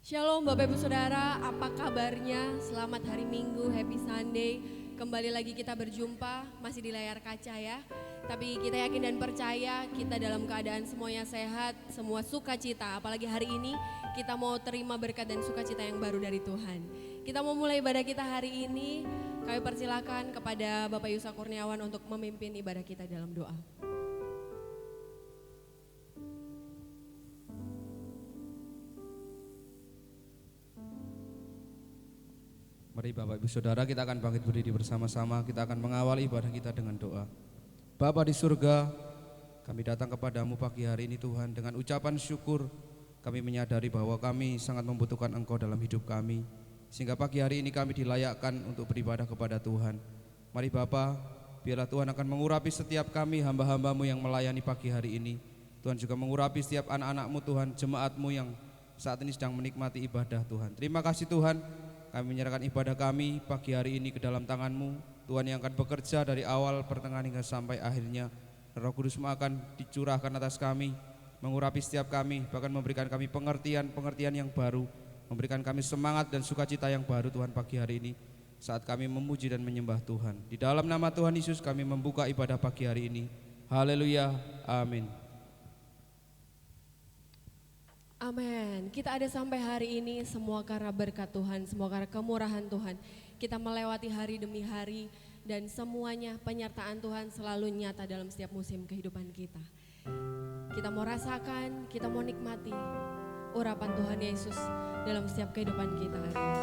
Shalom Bapak Ibu Saudara, apa kabarnya? Selamat hari Minggu, Happy Sunday. Kembali lagi kita berjumpa, masih di layar kaca ya. Tapi kita yakin dan percaya kita dalam keadaan semuanya sehat, semua sukacita. Apalagi hari ini kita mau terima berkat dan sukacita yang baru dari Tuhan. Kita mau mulai ibadah kita hari ini, kami persilakan kepada Bapak Yusa Kurniawan untuk memimpin ibadah kita dalam doa. Mari Bapak Ibu Saudara, kita akan bangkit berdiri bersama-sama. Kita akan mengawal ibadah kita dengan doa. Bapa di surga, kami datang kepadamu pagi hari ini Tuhan dengan ucapan syukur. Kami menyadari bahwa kami sangat membutuhkan Engkau dalam hidup kami, sehingga pagi hari ini kami dilayakkan untuk beribadah kepada Tuhan. Mari Bapa, biarlah Tuhan akan mengurapi setiap kami hamba-hambamu yang melayani pagi hari ini. Tuhan juga mengurapi setiap anak-anakmu Tuhan, jemaatmu yang saat ini sedang menikmati ibadah Tuhan. Terima kasih Tuhan. Kami menyerahkan ibadah kami pagi hari ini ke dalam tangan-Mu. Tuhan yang akan bekerja dari awal, pertengahan hingga sampai akhirnya. Roh Kudus-Mu akan dicurahkan atas kami, mengurapi setiap kami, bahkan memberikan kami pengertian yang baru, memberikan kami semangat dan sukacita yang baru Tuhan pagi hari ini saat kami memuji dan menyembah Tuhan. Di dalam nama Tuhan Yesus kami membuka ibadah pagi hari ini. Haleluya, amin. Amin. Kita ada sampai hari ini semua karena berkat Tuhan, semua karena kemurahan Tuhan. Kita melewati hari demi hari dan semuanya penyertaan Tuhan selalu nyata dalam setiap musim kehidupan kita. Kita mau rasakan, kita mau nikmati urapan Tuhan Yesus dalam setiap kehidupan kita hari ini.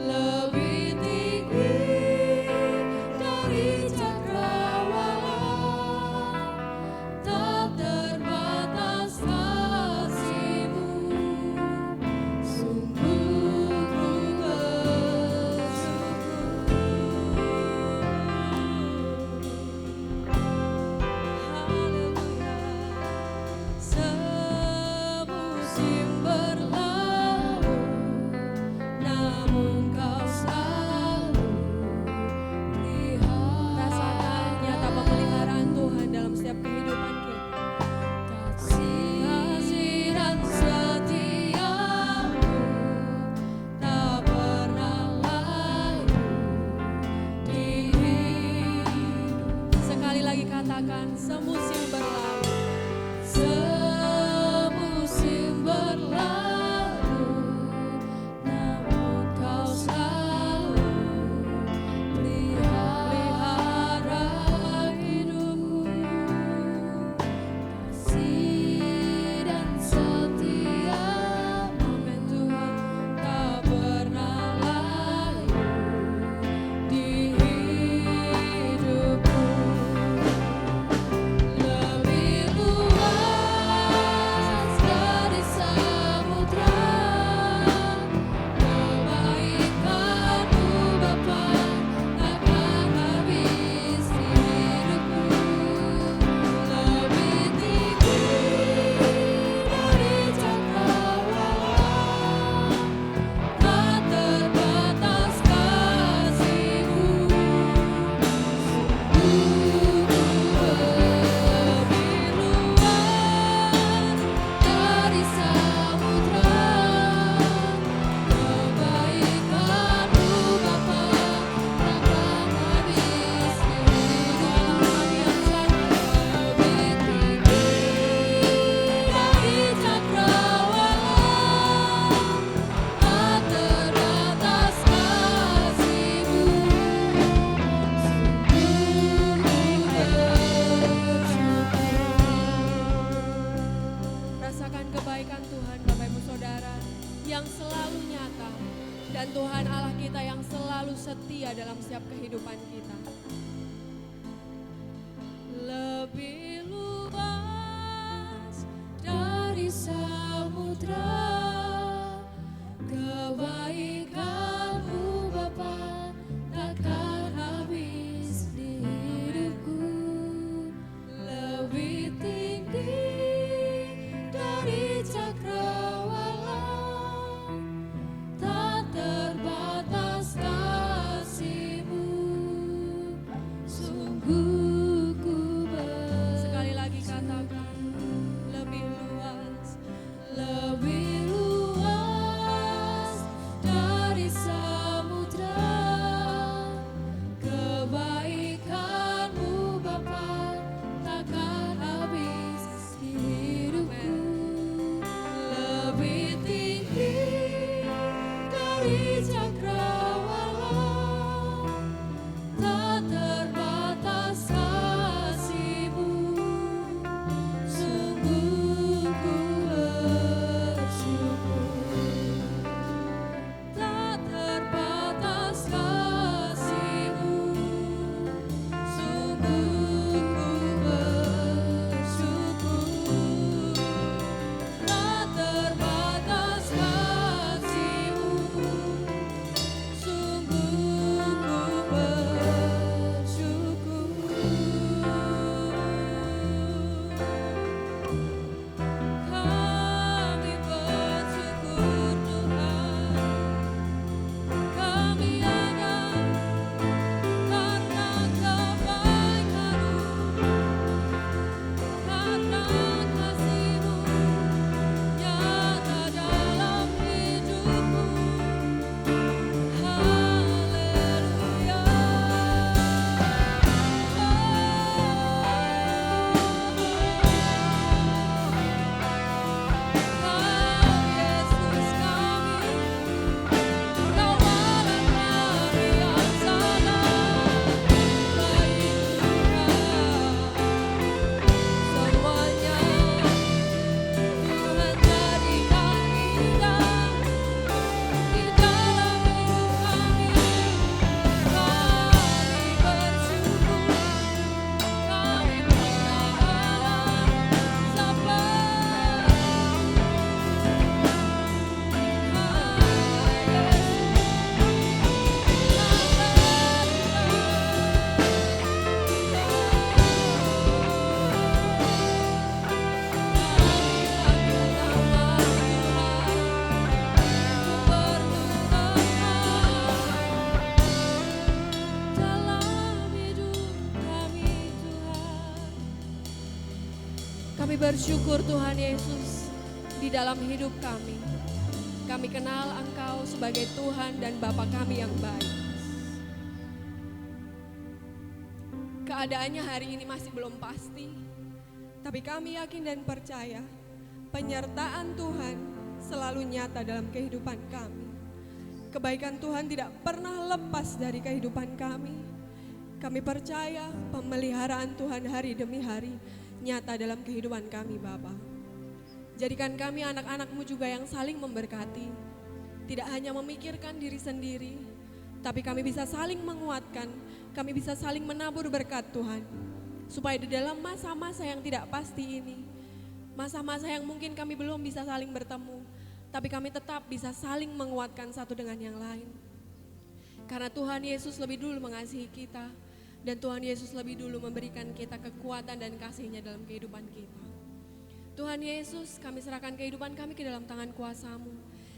Love setiap kehidupan kita. Lebih luas dari samudra, kebaikan-Mu Bapa takkan habis di hidupku. Lebih tinggi dari cakrawala, tak terbatas kasih-Mu. Sungguh ku sekali lagi katakan, lebih luas, lebih luas dari samudra, kebaikan-Mu Bapa takkan habis di hidupku. Lebih tinggi dari cakrawala, tak terbatas kasih-Mu. Sungguh ku bersyukur, tak terbatas kasih-Mu. Sungguh ku bersyukur, tak terbatas kasih-Mu. Sungguh ku bersyukur. Kami bersyukur Tuhan, kami ada karena kebaikan-Mu, karena kasih-Mu nyata dalam hidupku. Haleluya. Yesus kami, kawalan kami yang salah, baik semuanya Tuhan jadikan indah di dalam hidup kami. Kami bersyukur, kami berdoa sampai kami bersyukur Tuhan Yesus di dalam hidup kami. Kami kenal Engkau sebagai Tuhan dan Bapa kami yang baik. Keadaannya hari ini masih belum pasti, tapi kami yakin dan percaya penyertaan Tuhan selalu nyata dalam kehidupan kami. Kebaikan Tuhan tidak pernah lepas dari kehidupan kami. Kami percaya pemeliharaan Tuhan hari demi hari nyata dalam kehidupan kami Bapa. Jadikan kami anak-anak-Mu juga yang saling memberkati. Tidak hanya memikirkan diri sendiri, tapi kami bisa saling menguatkan, kami bisa saling menabur berkat Tuhan. Supaya di dalam masa-masa yang tidak pasti ini, masa-masa yang mungkin kami belum bisa saling bertemu, tapi kami tetap bisa saling menguatkan satu dengan yang lain. Karena Tuhan Yesus lebih dulu mengasihi kita, dan Tuhan Yesus lebih dulu memberikan kita kekuatan dan kasih-Nya dalam kehidupan kita. Tuhan Yesus, kami serahkan kehidupan kami ke dalam tangan kuasa-Mu.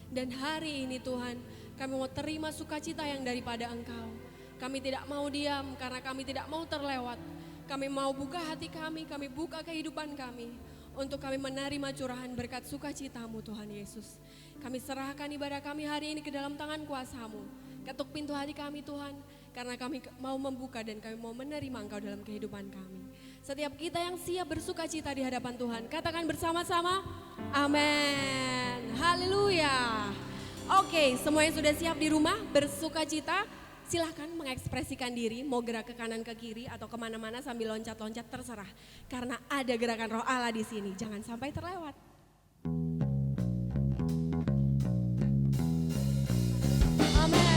Dan hari ini Tuhan, kami mau terima sukacita yang daripada Engkau. Kami tidak mau diam karena kami tidak mau terlewat. Kami mau buka hati kami buka kehidupan kami untuk kami menerima curahan berkat sukacita-Mu Tuhan Yesus. Kami serahkan ibadah kami hari ini ke dalam tangan kuasa-Mu. Ketuk pintu hati kami Tuhan, karena kami mau membuka dan kami mau menerima Engkau dalam kehidupan kami. Setiap kita yang siap bersuka cita di hadapan Tuhan, katakan bersama-sama, amin, haleluya. Oke, semua yang sudah siap di rumah bersuka cita, silahkan mengekspresikan diri, mau gerak ke kanan ke kiri atau kemana-mana sambil loncat-loncat terserah. Karena ada gerakan roh Allah di sini, jangan sampai terlewat. Amin.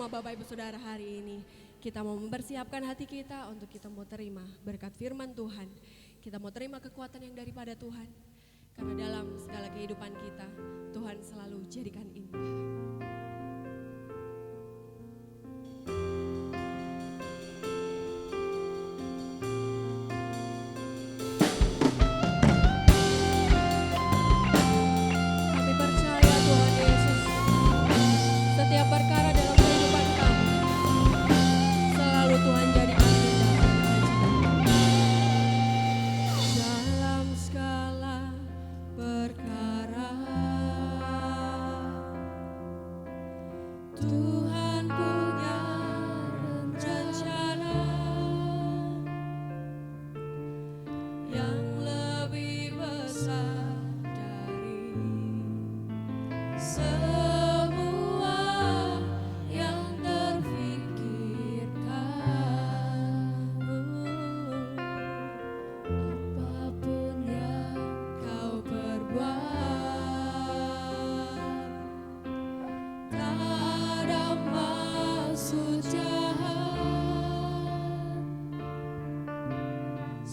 bersama Bapak Ibu Saudara hari ini. Kita mau mempersiapkan hati kita untuk kita mau terima berkat firman Tuhan. Kita mau terima kekuatan yang daripada Tuhan. Karena dalam segala kehidupan kita, Tuhan selalu jadikan indah.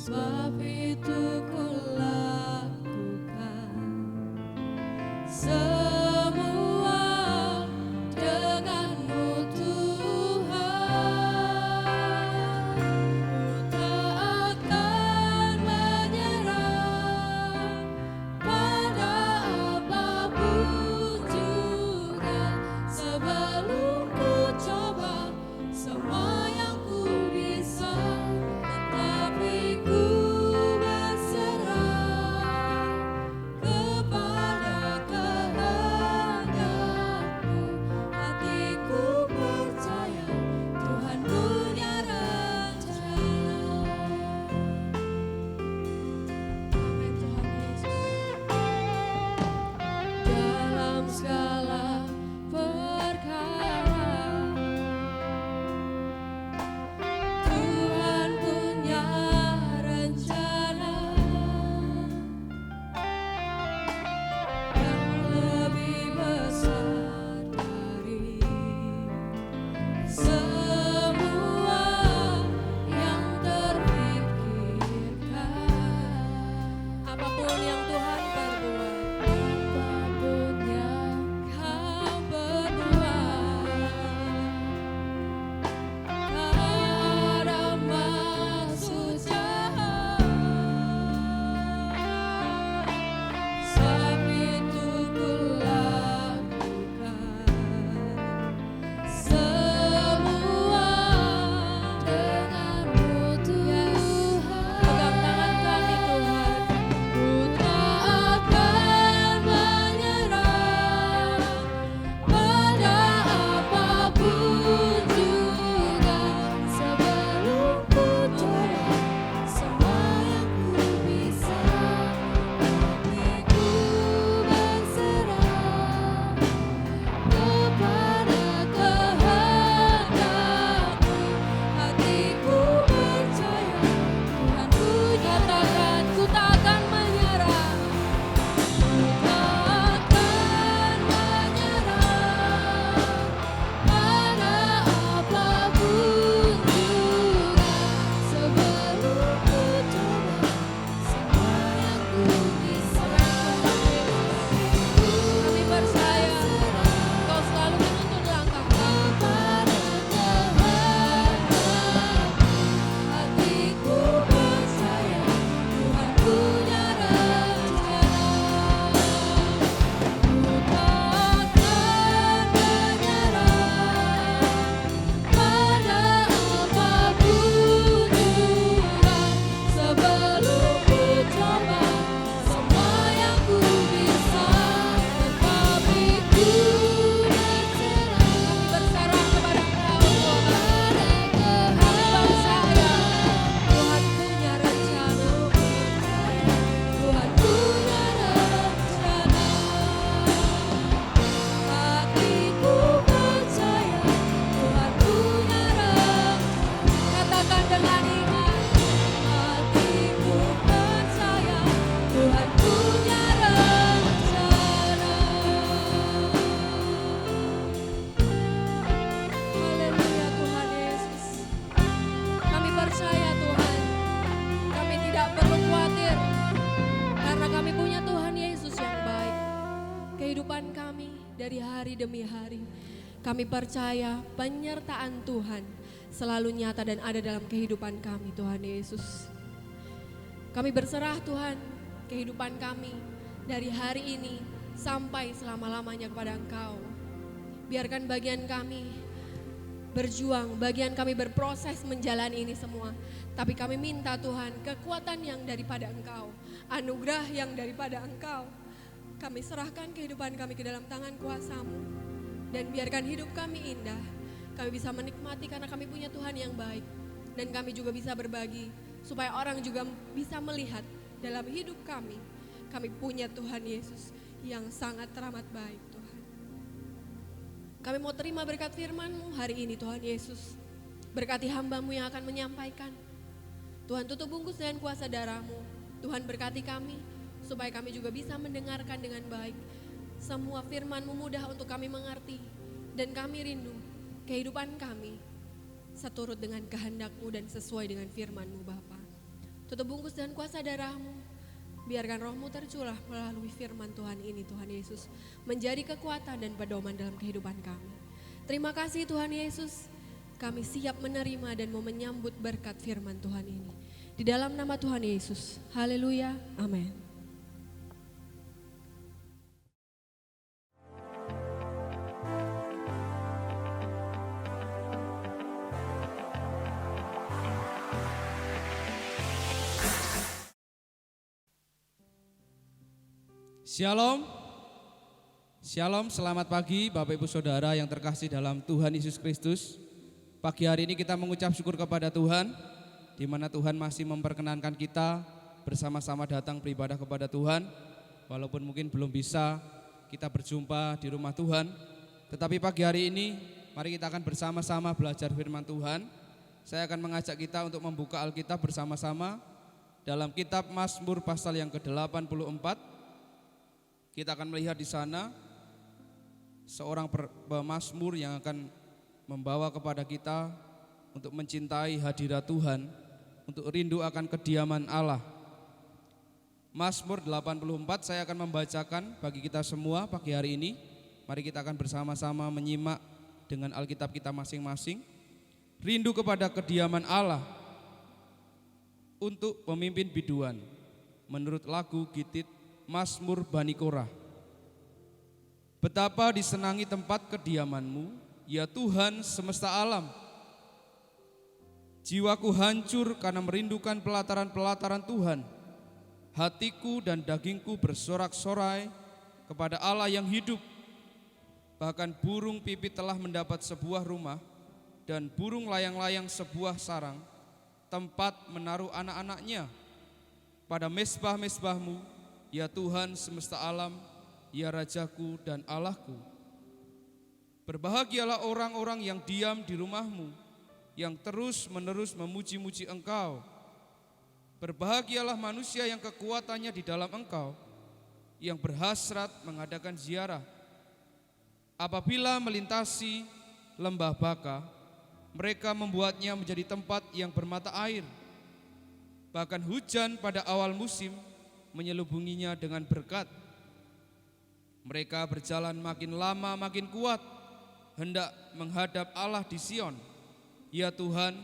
Sebab itu ku lakukan semua denganmu Tuhan. Ku tak akan menyerah pada apapun juga, sebelum ku coba semua yang ku bisa. Tapi ku berserah dari hari demi hari. Kami percaya penyertaan Tuhan selalu nyata dan ada dalam kehidupan kami, Tuhan Yesus. Kami berserah Tuhan kehidupan kami dari hari ini sampai selama-lamanya kepada Engkau. Biarkan bagian kami berjuang, bagian kami berproses menjalani ini semua. Tapi kami minta Tuhan kekuatan yang daripada Engkau, anugerah yang daripada Engkau. Kami serahkan kehidupan kami ke dalam tangan kuasa-Mu. Dan biarkan hidup kami indah, kami bisa menikmati karena kami punya Tuhan yang baik. Dan kami juga bisa berbagi, supaya orang juga bisa melihat dalam hidup kami punya Tuhan Yesus yang sangat teramat baik Tuhan. Kami mau terima berkat firman-Mu hari ini Tuhan Yesus. Berkati hamba-Mu yang akan menyampaikan. Tuhan tutup bungkus dengan kuasa darah-Mu. Tuhan berkati kami, supaya kami juga bisa mendengarkan dengan baik. Semua firman-Mu mudah untuk kami mengerti, dan kami rindu kehidupan kami seturut dengan kehendak-Mu dan sesuai dengan firman-Mu Bapa. Tutup bungkus dan kuasa darah-Mu, biarkan Roh-Mu tercurah melalui firman Tuhan ini Tuhan Yesus, menjadi kekuatan dan pedoman dalam kehidupan kami. Terima kasih Tuhan Yesus, kami siap menerima dan mau menyambut berkat firman Tuhan ini. Di dalam nama Tuhan Yesus, haleluya, amin. Shalom, shalom, selamat pagi Bapak Ibu Saudara yang terkasih dalam Tuhan Yesus Kristus. Pagi hari ini kita mengucap syukur kepada Tuhan, di mana Tuhan masih memperkenankan kita bersama-sama datang beribadah kepada Tuhan. Walaupun mungkin belum bisa kita berjumpa di rumah Tuhan, tetapi pagi hari ini mari kita akan bersama-sama belajar firman Tuhan. Saya akan mengajak kita untuk membuka Alkitab bersama-sama dalam kitab Mazmur pasal yang ke-84. Kita akan melihat di sana seorang pemazmur yang akan membawa kepada kita untuk mencintai hadirat Tuhan, untuk rindu akan kediaman Allah. Mazmur 84 saya akan membacakan bagi kita semua pagi hari ini. Mari kita akan bersama-sama menyimak dengan Alkitab kita masing-masing. Rindu kepada kediaman Allah untuk pemimpin biduan menurut lagu Gitit Mazmur Bani Korah. Betapa disenangi tempat kediaman-Mu, ya Tuhan semesta alam. Jiwaku hancur karena merindukan pelataran-pelataran Tuhan. Hatiku dan dagingku bersorak-sorai kepada Allah yang hidup. Bahkan burung pipit telah mendapat sebuah rumah, dan burung layang-layang sebuah sarang, tempat menaruh anak-anaknya. Pada mezbah-mezbah-Mu, ya Tuhan semesta alam, ya Rajaku dan Allahku. Berbahagialah orang-orang yang diam di rumah-Mu, yang terus-menerus memuji-muji Engkau. Berbahagialah manusia yang kekuatannya di dalam Engkau, yang berhasrat mengadakan ziarah. Apabila melintasi lembah Baka, mereka membuatnya menjadi tempat yang bermata air. Bahkan hujan pada awal musim menyelubunginya dengan berkat. Mereka berjalan makin lama makin kuat, hendak menghadap Allah di Sion. Ya Tuhan,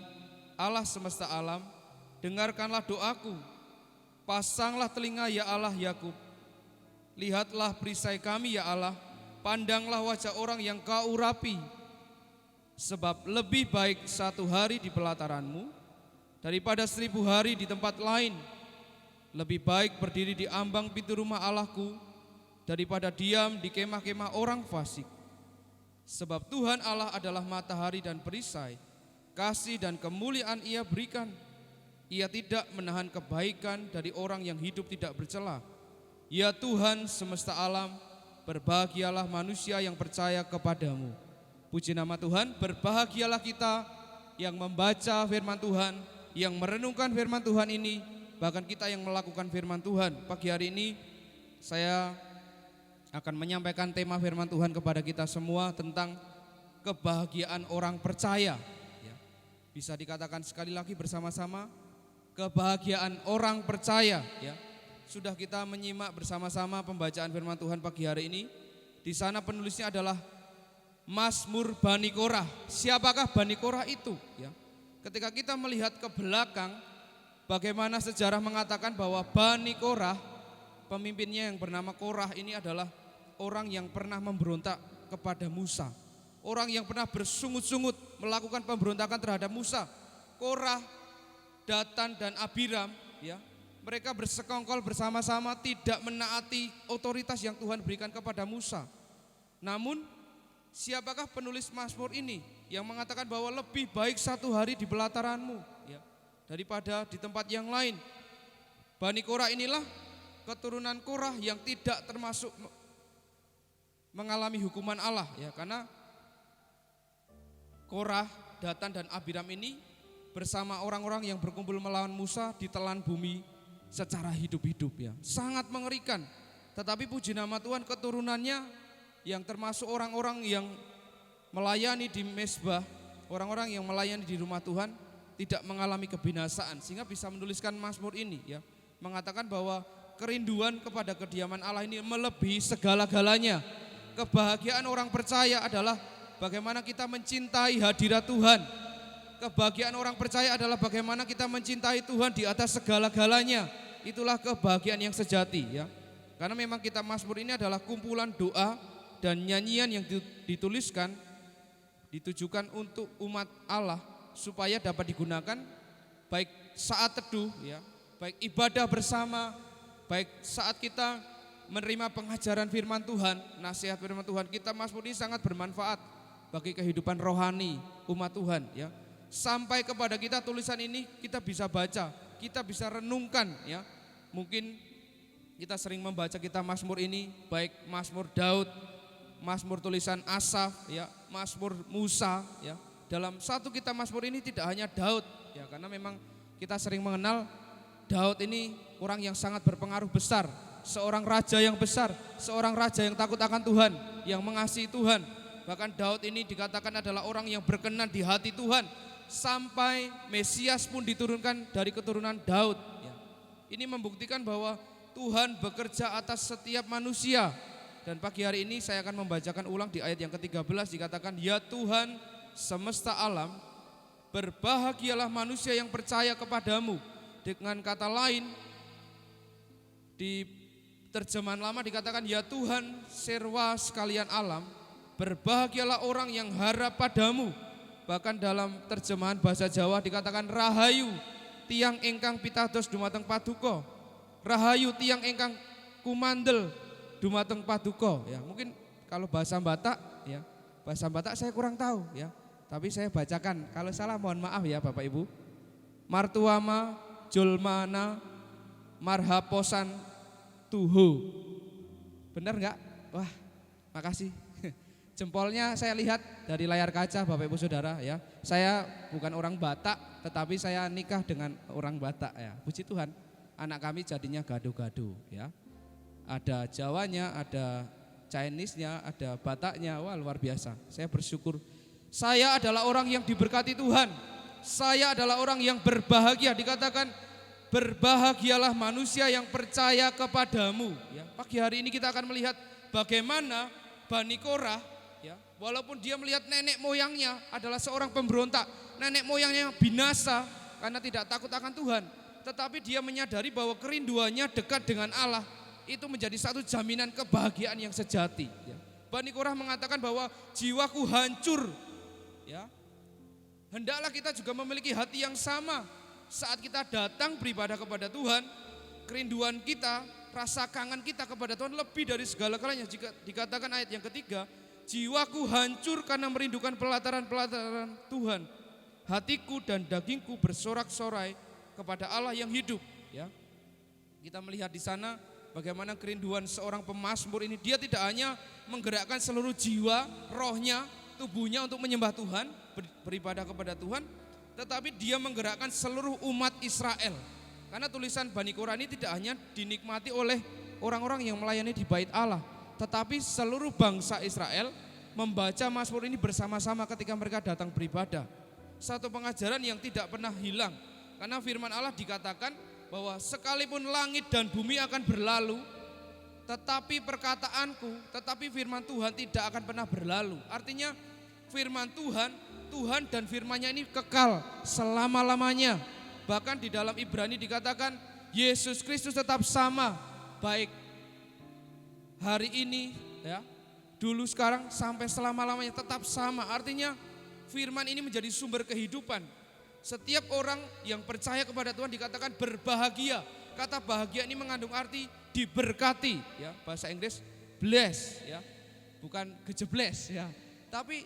Allah semesta alam, dengarkanlah doaku. Pasanglah telinga ya Allah Yakub. Lihatlah perisai kami ya Allah, pandanglah wajah orang yang Kau urapi. Sebab lebih baik 1 hari di pelataran-Mu daripada 1000 hari di tempat lain. Lebih baik berdiri di ambang pintu rumah Allahku daripada diam di kemah-kemah orang fasik. Sebab Tuhan Allah adalah matahari dan perisai, kasih dan kemuliaan Ia berikan. Ia tidak menahan kebaikan dari orang yang hidup tidak bercela. Ya Tuhan semesta alam, berbahagialah manusia yang percaya kepadamu. Puji nama Tuhan, berbahagialah kita yang membaca firman Tuhan, yang merenungkan firman Tuhan ini, bahkan kita yang melakukan firman Tuhan. Pagi hari ini saya akan menyampaikan tema firman Tuhan kepada kita semua tentang kebahagiaan orang percaya. Bisa dikatakan sekali lagi bersama-sama, kebahagiaan orang percaya. Sudah kita menyimak bersama-sama pembacaan firman Tuhan pagi hari ini. Di sana penulisnya adalah Mazmur Bani Korah. Siapakah Bani Korah itu? Ya. Ketika kita melihat ke belakang, bagaimana sejarah mengatakan bahwa Bani Korah, pemimpinnya yang bernama Korah ini adalah orang yang pernah memberontak kepada Musa. Orang yang pernah bersungut-sungut melakukan pemberontakan terhadap Musa. Korah, Datan dan Abiram, ya, mereka bersekongkol bersama-sama tidak menaati otoritas yang Tuhan berikan kepada Musa. Namun siapakah penulis Mazmur ini yang mengatakan bahwa lebih baik 1 hari di pelataranmu, ya, daripada di tempat yang lain. Bani Korah inilah keturunan Korah yang tidak termasuk mengalami hukuman Allah, ya, karena Korah, Datan dan Abiram ini bersama orang-orang yang berkumpul melawan Musa ditelan bumi secara hidup-hidup, ya. Sangat mengerikan. Tetapi puji nama Tuhan, keturunannya yang termasuk orang-orang yang melayani di mezbah, orang-orang yang melayani di rumah Tuhan tidak mengalami kebinasaan, sehingga bisa menuliskan Mazmur ini, ya, mengatakan bahwa kerinduan kepada kediaman Allah ini melebihi segala-galanya. Kebahagiaan orang percaya adalah bagaimana kita mencintai hadirat Tuhan. Kebahagiaan orang percaya adalah bagaimana kita mencintai Tuhan di atas segala-galanya. Itulah kebahagiaan yang sejati, ya. Karena memang kitab Mazmur ini adalah kumpulan doa dan nyanyian yang dituliskan, ditujukan untuk umat Allah supaya dapat digunakan baik saat teduh, ya, baik ibadah bersama, baik saat kita menerima pengajaran firman Tuhan, nasihat firman Tuhan. Kitab Mazmur ini sangat bermanfaat bagi kehidupan rohani umat Tuhan, ya. Sampai kepada kita tulisan ini kita bisa baca, kita bisa renungkan, ya. Mungkin kita sering membaca kitab Mazmur ini, baik Mazmur Daud, Mazmur tulisan Asaf, ya, Mazmur Musa, ya. Dalam satu kitab Mazmur ini tidak hanya Daud, ya, karena memang kita sering mengenal Daud ini orang yang sangat berpengaruh besar, seorang raja yang besar, seorang raja yang takut akan Tuhan, yang mengasihi Tuhan. Bahkan Daud ini dikatakan adalah orang yang berkenan di hati Tuhan. Sampai Mesias pun diturunkan dari keturunan Daud, ya. Ini membuktikan bahwa Tuhan bekerja atas setiap manusia. Dan pagi hari ini saya akan membacakan ulang di ayat yang ke-13, dikatakan, ya Tuhan semesta alam, berbahagialah manusia yang percaya kepadamu. Dengan kata lain, di terjemahan lama dikatakan, ya Tuhan serwa sekalian alam, berbahagialah orang yang harap padamu. Bahkan dalam terjemahan bahasa Jawa dikatakan, rahayu tiang ingkang pitados dumateng paduka, rahayu tiang ingkang kumandel dumateng paduka, ya. Mungkin kalau bahasa Batak, ya, bahasa Batak saya kurang tahu, ya, tapi saya bacakan, kalau salah mohon maaf ya Bapak Ibu. Martuama julmana marhaposan tuhu, benar enggak? Wah, makasih. Jempolnya saya lihat dari layar kaca Bapak Ibu Saudara, ya. Saya bukan orang Batak, tetapi saya nikah dengan orang Batak, ya. Puji Tuhan, anak kami jadinya gado-gado, ya. Ada Jawanya, ada Chinese-nya, ada Bataknya, wah luar biasa. Saya bersyukur. Saya adalah orang yang diberkati Tuhan. Saya adalah orang yang berbahagia, dikatakan berbahagialah manusia yang percaya kepadamu, ya. Pagi hari ini kita akan melihat bagaimana Bani Korah, ya, walaupun dia melihat nenek moyangnya adalah seorang pemberontak, nenek moyangnya binasa karena tidak takut akan Tuhan, tetapi dia menyadari bahwa kerinduannya dekat dengan Allah itu menjadi satu jaminan kebahagiaan yang sejati, ya. Bani Korah mengatakan bahwa jiwaku hancur, ya. Hendaklah kita juga memiliki hati yang sama saat kita datang beribadah kepada Tuhan. Kerinduan kita, rasa kangen kita kepada Tuhan lebih dari segala-galanya. Jika dikatakan ayat yang ketiga, jiwaku hancur karena merindukan pelataran-pelataran Tuhan. Hatiku dan dagingku bersorak-sorai kepada Allah yang hidup, ya. Kita melihat di sana bagaimana kerinduan seorang pemazmur ini. Dia tidak hanya menggerakkan seluruh jiwa, rohnya, tubuhnya untuk menyembah Tuhan, beribadah kepada Tuhan, tetapi dia menggerakkan seluruh umat Israel. Karena tulisan Bani Korah ini tidak hanya dinikmati oleh orang-orang yang melayani di bait Allah, tetapi seluruh bangsa Israel membaca Mazmur ini bersama-sama ketika mereka datang beribadah. Satu pengajaran yang tidak pernah hilang, karena firman Allah dikatakan bahwa sekalipun langit dan bumi akan berlalu, tetapi perkataanku, tetapi firman Tuhan tidak akan pernah berlalu. Artinya firman Tuhan dan firman-Nya ini kekal selama-lamanya. Bahkan di dalam Ibrani dikatakan Yesus Kristus tetap sama, baik hari ini ya, dulu sekarang sampai selama-lamanya tetap sama. Artinya firman ini menjadi sumber kehidupan. Setiap orang yang percaya kepada Tuhan dikatakan berbahagia. Kata bahagia ini mengandung arti diberkati, ya, bahasa Inggris bless, ya, bukan gejebles, ya, tapi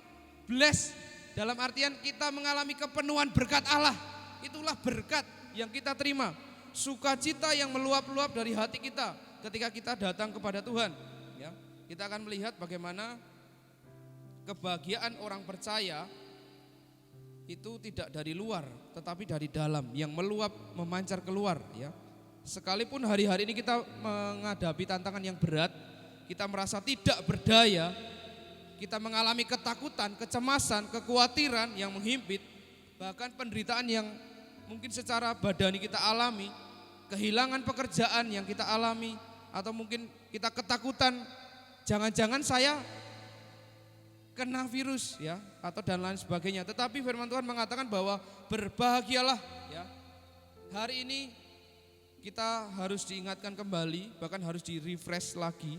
bless dalam artian kita mengalami kepenuhan berkat Allah. Itulah berkat yang kita terima, sukacita yang meluap-luap dari hati kita ketika kita datang kepada Tuhan. Ya, kita akan melihat bagaimana kebahagiaan orang percaya itu tidak dari luar, tetapi dari dalam, yang meluap memancar keluar. Ya, sekalipun hari-hari ini kita menghadapi tantangan yang berat, kita merasa tidak berdaya, kita mengalami ketakutan, kecemasan, kekhawatiran yang menghimpit, bahkan penderitaan yang mungkin secara badani kita alami, kehilangan pekerjaan yang kita alami, atau mungkin kita ketakutan, jangan-jangan saya kena virus, ya, atau dan lain sebagainya. Tetapi firman Tuhan mengatakan bahwa berbahagialah, ya. Hari ini kita harus diingatkan kembali, bahkan harus di-refresh lagi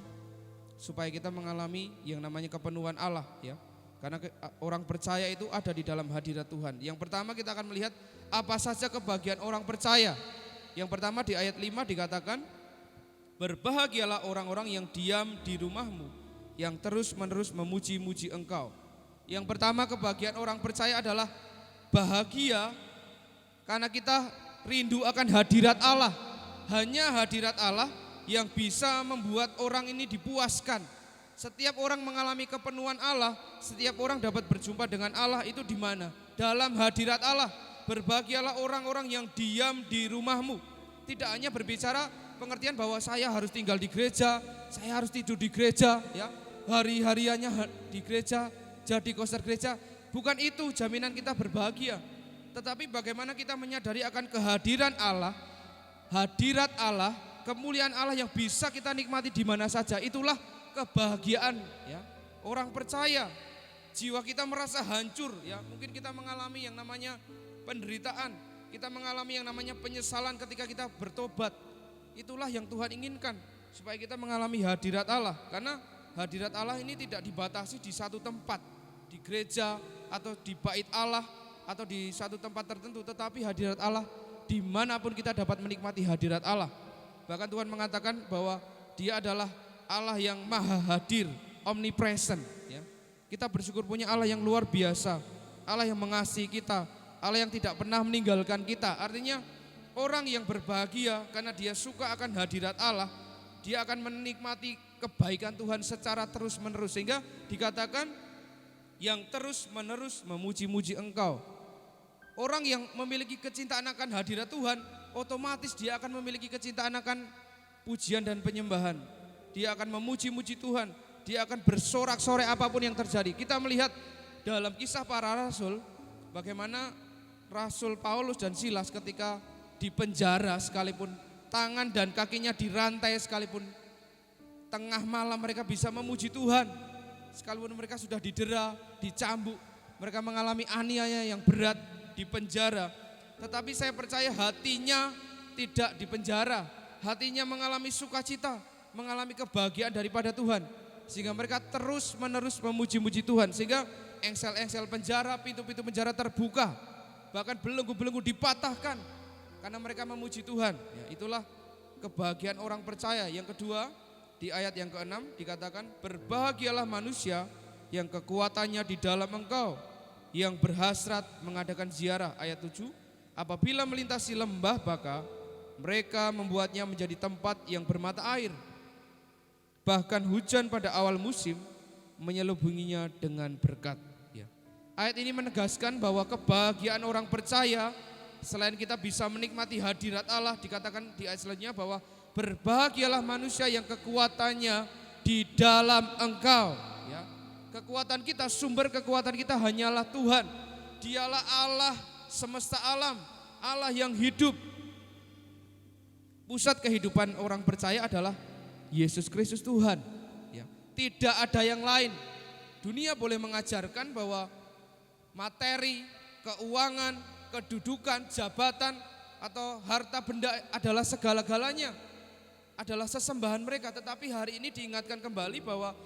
supaya kita mengalami yang namanya kepenuhan Allah, ya. Karena orang percaya itu ada di dalam hadirat Tuhan. Yang pertama kita akan melihat apa saja kebahagiaan orang percaya. Yang pertama di ayat 5 dikatakan, berbahagialah orang-orang yang diam di rumahmu, yang terus-menerus memuji-muji engkau. Yang pertama kebahagiaan orang percaya adalah bahagia karena kita rindu akan hadirat Allah. Hanya hadirat Allah yang bisa membuat orang ini dipuaskan. Setiap orang mengalami kepenuhan Allah, setiap orang dapat berjumpa dengan Allah itu di mana? Dalam hadirat Allah. Berbahagialah orang-orang yang diam di rumahmu. Tidak hanya berbicara pengertian bahwa saya harus tinggal di gereja, saya harus tidur di gereja, ya, hari-hariannya di gereja, jadi koster gereja. Bukan itu jaminan kita berbahagia. Tetapi bagaimana kita menyadari akan kehadiran Allah, hadirat Allah, kemuliaan Allah yang bisa kita nikmati di mana saja. Itulah kebahagiaan, ya, orang percaya. Jiwa kita merasa hancur, ya, mungkin kita mengalami yang namanya penderitaan, kita mengalami yang namanya penyesalan ketika kita bertobat. Itulah yang Tuhan inginkan, supaya kita mengalami hadirat Allah. Karena hadirat Allah ini tidak dibatasi di satu tempat, di gereja atau di bait Allah atau di satu tempat tertentu, tetapi hadirat Allah dimanapun kita dapat menikmati hadirat Allah. Bahkan Tuhan mengatakan bahwa Dia adalah Allah yang maha hadir, omnipresent, ya. Kita bersyukur punya Allah yang luar biasa, Allah yang mengasihi kita, Allah yang tidak pernah meninggalkan kita. Artinya orang yang berbahagia karena dia suka akan hadirat Allah, dia akan menikmati kebaikan Tuhan secara terus-menerus. Sehingga dikatakan yang terus-menerus memuji-muji engkau. Orang yang memiliki kecintaan akan hadirat Tuhan, otomatis dia akan memiliki kecintaan akan pujian dan penyembahan. Dia akan memuji-muji Tuhan, dia akan bersorak-sorai apapun yang terjadi. Kita melihat dalam kisah para rasul, bagaimana Rasul Paulus dan Silas ketika di penjara, sekalipun tangan dan kakinya dirantai, sekalipun tengah malam mereka bisa memuji Tuhan. Sekalipun mereka sudah didera, dicambuk, mereka mengalami aniaya yang berat di penjara, tetapi saya percaya hatinya tidak di penjara, hatinya mengalami sukacita, mengalami kebahagiaan daripada Tuhan, sehingga mereka terus menerus memuji-muji Tuhan. Sehingga engsel-engsel penjara, pintu-pintu penjara terbuka, bahkan belenggu-belenggu dipatahkan karena mereka memuji Tuhan, ya. Itulah kebahagiaan orang percaya. Yang kedua, di ayat yang ke-6 dikatakan, berbahagialah manusia yang kekuatannya di dalam engkau, yang berhasrat mengadakan ziarah. Ayat 7, apabila melintasi lembah baka, mereka membuatnya menjadi tempat yang bermata air. Bahkan hujan pada awal musim menyelubunginya dengan berkat, ya. Ayat ini menegaskan bahwa kebahagiaan orang percaya, selain kita bisa menikmati hadirat Allah, dikatakan di ayat selanjutnya bahwa berbahagialah manusia yang kekuatannya di dalam engkau, ya. Kekuatan kita, sumber kekuatan kita hanyalah Tuhan. Dialah Allah semesta alam, Allah yang hidup. Pusat kehidupan orang percaya adalah Yesus Kristus Tuhan. Ya, tidak ada yang lain. Dunia boleh mengajarkan bahwa materi, keuangan, kedudukan, jabatan, atau harta benda adalah segala-galanya, adalah sesembahan mereka. Tetapi hari ini diingatkan kembali bahwa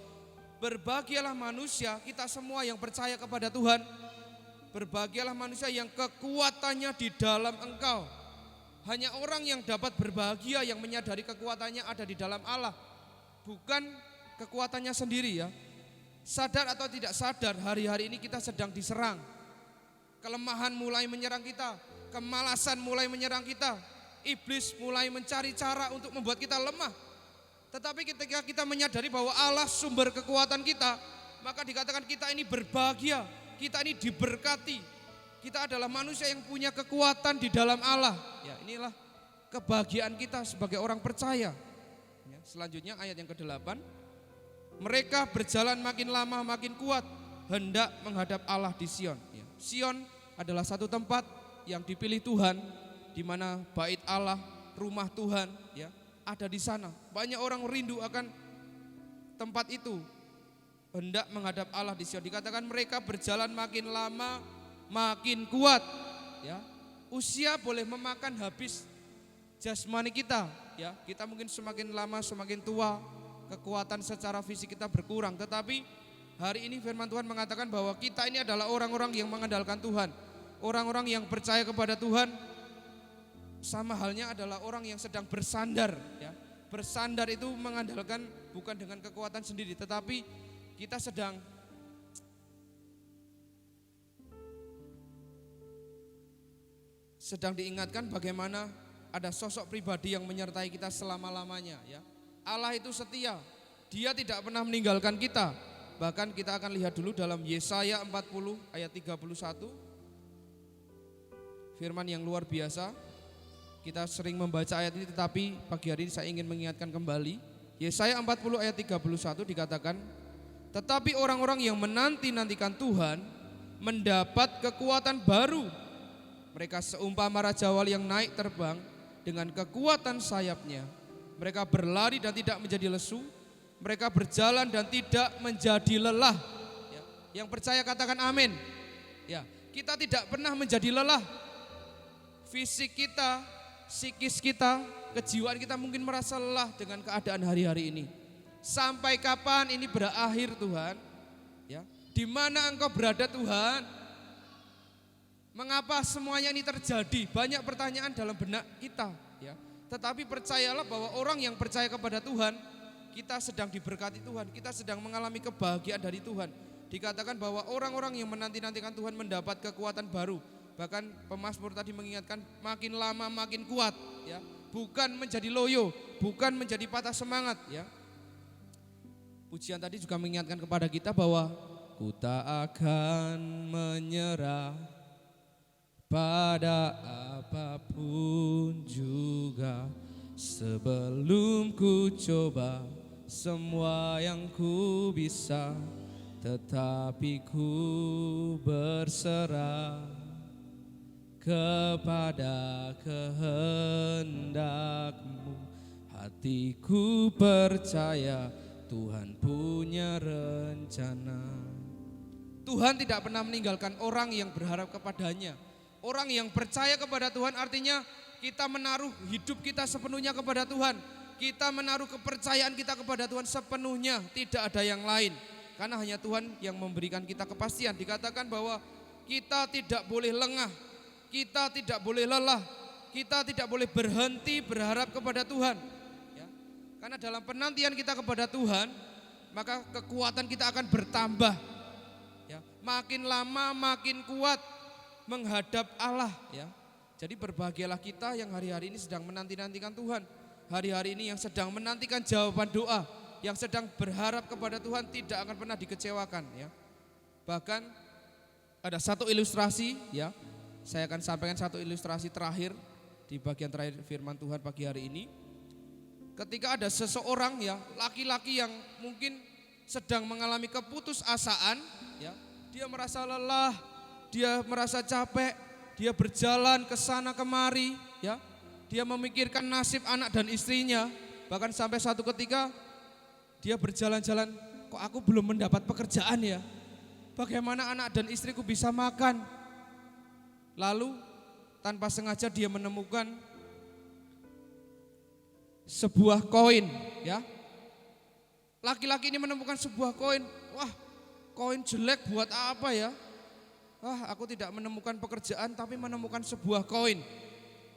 berbahagialah manusia, kita semua yang percaya kepada Tuhan. Berbahagialah manusia yang kekuatannya di dalam Engkau. Hanya orang yang dapat berbahagia yang menyadari kekuatannya ada di dalam Allah, bukan kekuatannya sendiri ya. Sadar atau tidak sadar, hari-hari ini kita sedang diserang. Kelemahan mulai menyerang kita, kemalasan mulai menyerang kita. Iblis mulai mencari cara untuk membuat kita lemah. Tetapi ketika kita menyadari bahwa Allah sumber kekuatan kita, maka dikatakan kita ini berbahagia, kita ini diberkati. Kita adalah manusia yang punya kekuatan di dalam Allah. Ya, inilah kebahagiaan kita sebagai orang percaya. Ya, selanjutnya ayat yang ke-8. Mereka berjalan makin lama makin kuat, hendak menghadap Allah di Sion. Ya, Sion adalah satu tempat yang dipilih Tuhan, di mana bait Allah, rumah Tuhan, ya, ada di sana. Banyak orang rindu akan tempat itu, hendak menghadap Allah di Sion. Dikatakan mereka berjalan makin lama makin kuat. Ya, usia boleh memakan habis jasmani kita. Ya, kita mungkin semakin lama semakin tua, kekuatan secara fisik kita berkurang. Tetapi hari ini firman Tuhan mengatakan bahwa kita ini adalah orang-orang yang mengandalkan Tuhan. Orang-orang yang percaya kepada Tuhan, sama halnya adalah orang yang sedang bersandar. Ya. Bersandar itu mengandalkan bukan dengan kekuatan sendiri, tetapi kita sedang diingatkan bagaimana ada sosok pribadi yang menyertai kita selama-lamanya. Ya. Allah itu setia, Dia tidak pernah meninggalkan kita. Bahkan kita akan lihat dulu dalam Yesaya 40 ayat 31. Firman yang luar biasa. Kita sering membaca ayat ini, tetapi pagi hari ini saya ingin mengingatkan kembali. Yesaya 40 ayat 31 dikatakan, tetapi orang-orang yang menanti-nantikan Tuhan mendapat kekuatan baru. Mereka seumpama raja wali yang naik terbang dengan kekuatan sayapnya. Mereka berlari dan tidak menjadi lesu. Mereka berjalan dan tidak menjadi lelah. Ya, yang percaya katakan amin. Ya, kita tidak pernah menjadi lelah. Fisik kita, psikis kita, kejiwaan kita mungkin merasa lelah dengan keadaan hari-hari ini. Sampai kapan ini berakhir Tuhan? Ya, di mana Engkau berada Tuhan? Mengapa semuanya ini terjadi? Banyak pertanyaan dalam benak kita. Ya. Tetapi percayalah bahwa orang yang percaya kepada Tuhan, kita sedang diberkati Tuhan, kita sedang mengalami kebahagiaan dari Tuhan. Dikatakan bahwa orang-orang yang menanti-nantikan Tuhan mendapat kekuatan baru. Bahkan pemazmur tadi mengingatkan makin lama makin kuat, ya. Bukan menjadi loyo, bukan menjadi patah semangat, ya. Pujian tadi juga mengingatkan kepada kita bahwa ku tak akan menyerah pada apapun juga, sebelum ku coba semua yang ku bisa, tetapi ku berserah kepada kehendak-Mu. Hatiku percaya Tuhan punya rencana. Tuhan tidak pernah meninggalkan orang yang berharap kepadanya. Orang yang percaya kepada Tuhan artinya kita menaruh hidup kita sepenuhnya kepada Tuhan. Kita menaruh kepercayaan kita kepada Tuhan sepenuhnya, tidak ada yang lain. Karena hanya Tuhan yang memberikan kita kepastian. Dikatakan bahwa kita tidak boleh lengah, kita tidak boleh lelah, kita tidak boleh berhenti berharap kepada Tuhan. Ya. Karena dalam penantian kita kepada Tuhan, maka kekuatan kita akan bertambah. Ya. Makin lama makin kuat menghadap Allah, ya. Jadi berbahagialah kita yang hari-hari ini sedang menanti-nantikan Tuhan. Hari-hari ini yang sedang menantikan jawaban doa, yang sedang berharap kepada Tuhan tidak akan pernah dikecewakan, ya. Bahkan ada satu ilustrasi, ya. Saya akan sampaikan satu ilustrasi terakhir di bagian terakhir firman Tuhan pagi hari ini. Ketika ada seseorang, ya, laki-laki yang mungkin sedang mengalami keputusasaan, ya. Dia merasa lelah, dia merasa capek, dia berjalan ke sana kemari, ya. Dia memikirkan nasib anak dan istrinya, Bahkan sampai suatu ketika dia berjalan-jalan, kok aku belum mendapat pekerjaan ya? Bagaimana anak dan istriku bisa makan? Lalu tanpa sengaja dia menemukan sebuah koin, ya. Laki-laki ini menemukan sebuah koin. Wah, koin jelek buat apa ya? Wah, aku tidak menemukan pekerjaan tapi menemukan sebuah koin.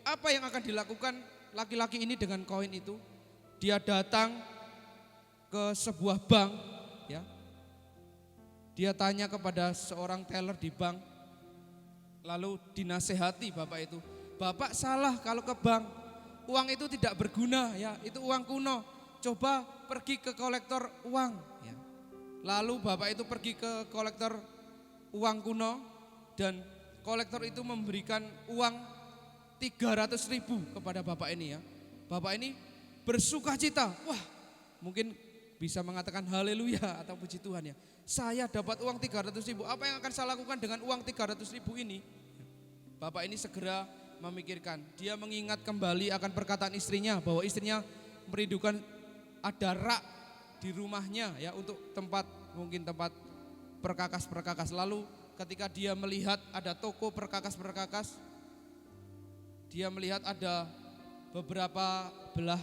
Apa yang akan dilakukan laki-laki ini dengan koin itu? Dia datang ke sebuah bank, ya. Dia tanya kepada seorang teller di bank, lalu dinasehati bapak itu. Bapak salah kalau ke bank, uang itu tidak berguna ya, itu uang kuno. Coba pergi ke kolektor uang. Ya. Lalu bapak itu pergi ke kolektor uang kuno dan kolektor itu memberikan uang 300.000 kepada bapak ini ya. Bapak ini bersuka cita, wah mungkin bisa mengatakan haleluya atau puji Tuhan ya. Saya dapat uang 300.000, apa yang akan saya lakukan dengan uang 300.000 ini? Bapak ini segera memikirkan, dia mengingat kembali akan perkataan istrinya bahwa istrinya merindukan ada rak di rumahnya ya untuk tempat, mungkin tempat perkakas-perkakas. Lalu ketika dia melihat ada toko perkakas-perkakas, dia melihat ada beberapa belah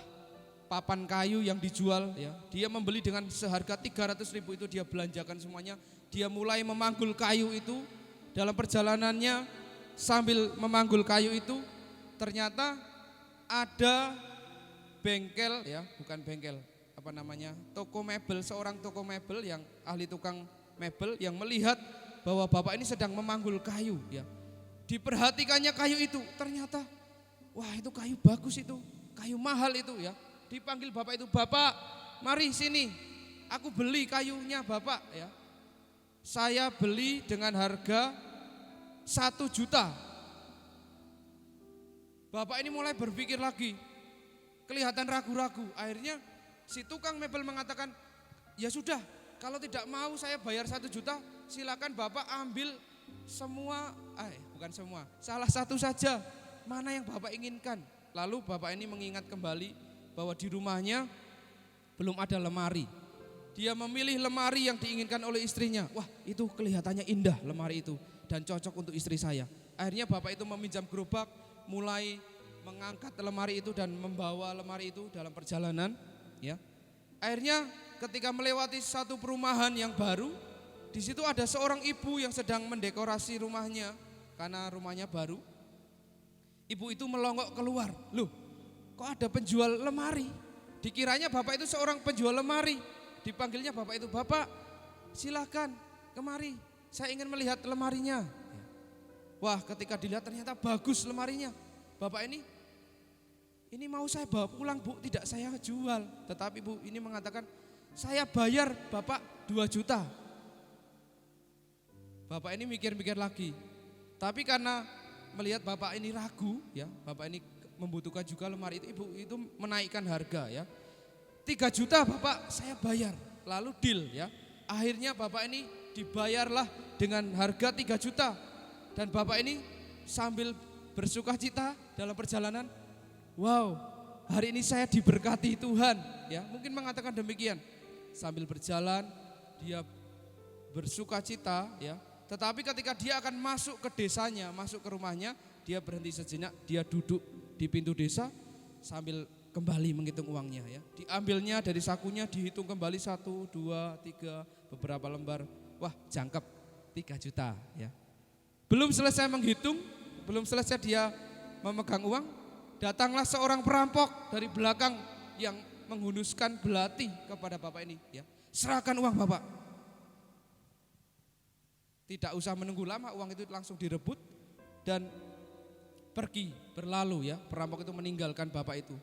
papan kayu yang dijual ya. Dia membeli dengan seharga 300.000 itu, dia belanjakan semuanya. Dia mulai memanggul kayu itu. Dalam perjalanannya sambil memanggul kayu itu ternyata ada bengkel ya, bukan bengkel, apa namanya, toko mebel, seorang toko mebel yang ahli tukang mebel yang melihat bahwa bapak ini sedang memanggul kayu ya. Diperhatikannya kayu itu, ternyata wah itu kayu bagus itu, kayu mahal itu ya. Dipanggil bapak itu, bapak mari sini, aku beli kayunya bapak ya. Saya beli dengan harga 1 juta. Bapak ini mulai berpikir lagi, kelihatan ragu-ragu. Akhirnya si tukang mebel mengatakan, ya sudah, kalau tidak mau saya bayar 1 juta, silakan bapak ambil semua, bukan semua, salah satu saja, mana yang bapak inginkan. Lalu bapak ini mengingat kembali bahwa di rumahnya belum ada lemari. Dia memilih lemari yang diinginkan oleh istrinya. Wah itu kelihatannya indah lemari itu dan cocok untuk istri saya. Akhirnya bapak itu meminjam gerobak, mulai mengangkat lemari itu dan membawa lemari itu dalam perjalanan ya. Akhirnya ketika melewati satu perumahan yang baru, di situ ada seorang ibu yang sedang mendekorasi rumahnya karena rumahnya baru. Ibu itu melongok keluar, loh kok ada penjual lemari? Dikiranya bapak itu seorang penjual lemari. Dipanggilnya bapak itu, bapak silakan kemari, saya ingin melihat lemarinya. Wah ketika dilihat ternyata bagus lemarinya. Bapak ini mau saya bawa pulang bu, tidak saya jual. Tetapi bu ini mengatakan, saya bayar bapak 2 juta. Bapak ini mikir-mikir lagi. Tapi karena melihat bapak ini ragu ya, bapak ini membutuhkan juga lemari itu, ibu itu menaikkan harga ya. 3 juta bapak saya bayar, lalu deal ya. Akhirnya bapak ini dibayarlah dengan harga 3 juta. Dan bapak ini sambil bersuka cita dalam perjalanan, wow hari ini saya diberkati Tuhan ya, mungkin mengatakan demikian. Sambil berjalan dia bersuka cita ya. Tetapi ketika dia akan masuk ke desanya, masuk ke rumahnya, dia berhenti sejenak, dia duduk di pintu desa sambil kembali menghitung uangnya ya. Diambilnya dari sakunya, dihitung kembali 1, 2, 3, beberapa lembar. Wah jangkep 3 juta ya. Belum selesai menghitung, belum selesai dia memegang uang, datanglah seorang perampok dari belakang yang menghunuskan belati kepada bapak ini ya. Serahkan uang bapak. Tidak usah menunggu lama, uang itu langsung direbut dan pergi, berlalu ya. Perampok itu meninggalkan bapak itu.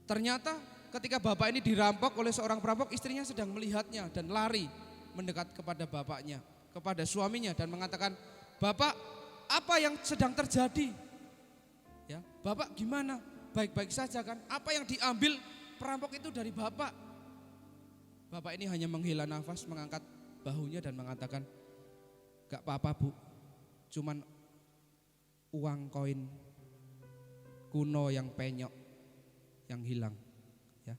Ternyata ketika bapak ini dirampok oleh seorang perampok, istrinya sedang melihatnya dan lari mendekat kepada bapaknya, kepada suaminya dan mengatakan, bapak apa yang sedang terjadi? Ya, bapak gimana? Baik-baik saja kan? Apa yang diambil perampok itu dari bapak? Bapak ini hanya menghela nafas, mengangkat bahunya dan mengatakan, gak apa-apa bu, cuman uang koin kuno yang penyok yang hilang ya.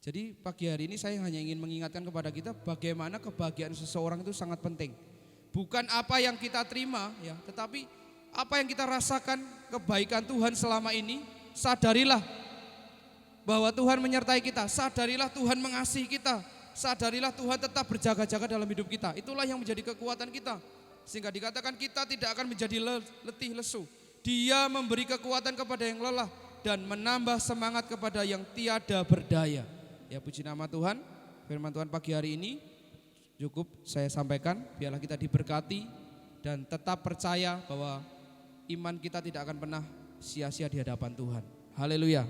Jadi pagi hari ini saya hanya ingin mengingatkan kepada kita bagaimana kebahagiaan seseorang itu sangat penting. Bukan apa yang kita terima ya, tetapi apa yang kita rasakan kebaikan Tuhan selama ini. Sadarilah bahwa Tuhan menyertai kita, sadarilah Tuhan mengasihi kita, sadarilah Tuhan tetap berjaga-jaga dalam hidup kita. Itulah yang menjadi kekuatan kita. Sehingga dikatakan kita tidak akan menjadi letih lesu. Dia memberi kekuatan kepada yang lelah dan menambah semangat kepada yang tiada berdaya. Ya, puji nama Tuhan. Firman Tuhan pagi hari ini cukup saya sampaikan. Biarlah kita diberkati dan tetap percaya bahwa iman kita tidak akan pernah sia-sia di hadapan Tuhan. Haleluya.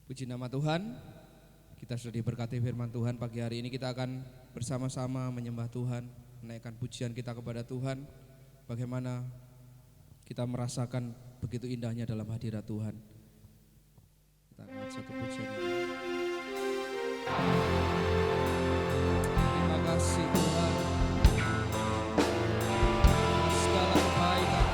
Puji nama Tuhan. Kita sudah diberkati firman Tuhan pagi hari ini. Kita akan bersama-sama menyembah Tuhan, menaikkan pujian kita kepada Tuhan. Bagaimana kita merasakan begitu indahnya dalam hadirat Tuhan. Kita angkat satu pujian ini. Terima kasih Tuhan. Segala kebaikan.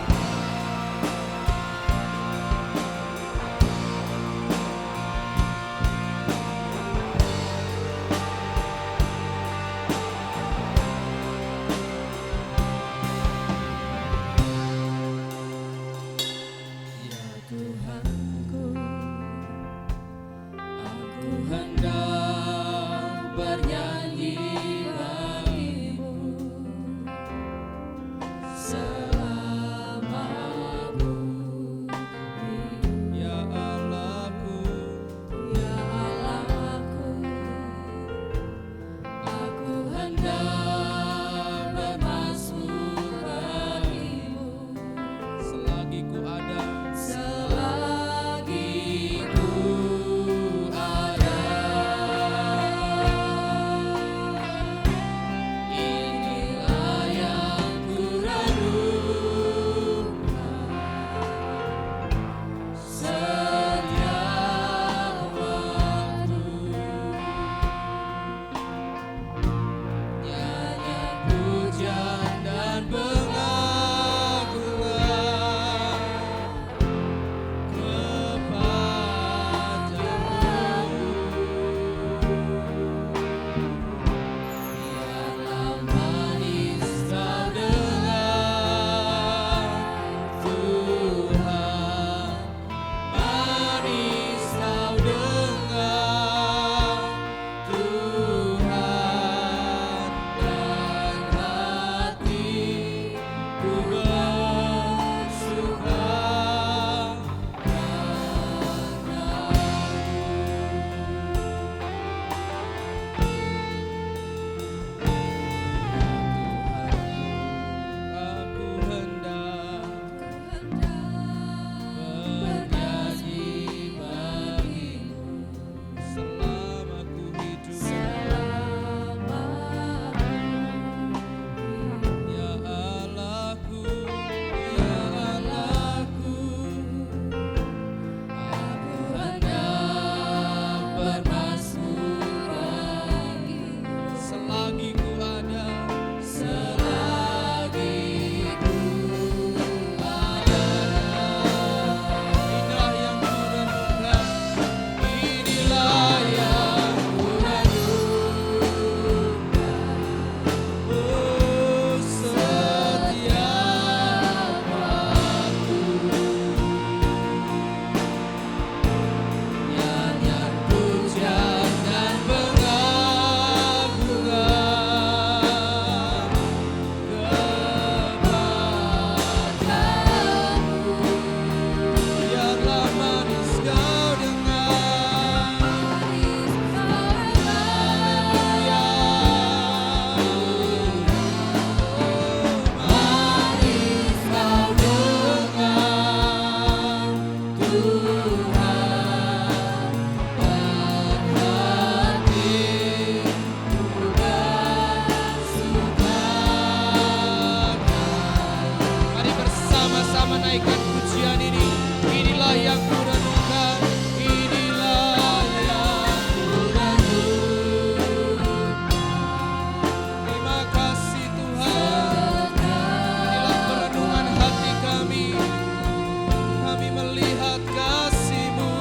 Melihat kasih-Mu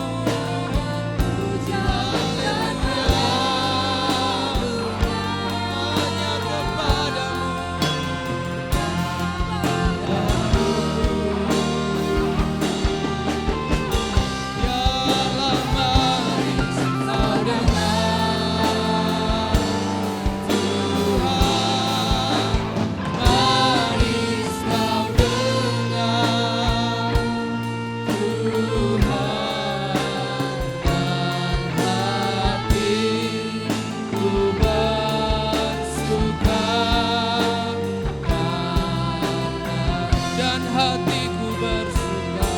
hatiku bersuka,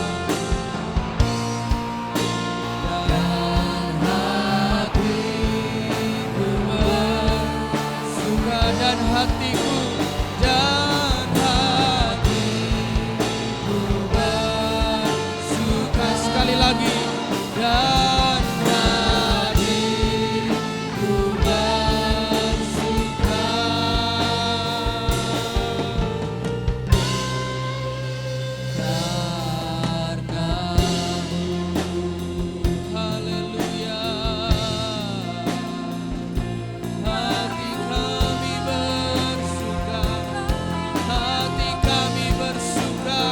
dan hatiku bersuka, dan hatiku bersuka. Sekali lagi, dan hatiku bersuka. Haleluya. Hati kami bersuka, hati kami bersuka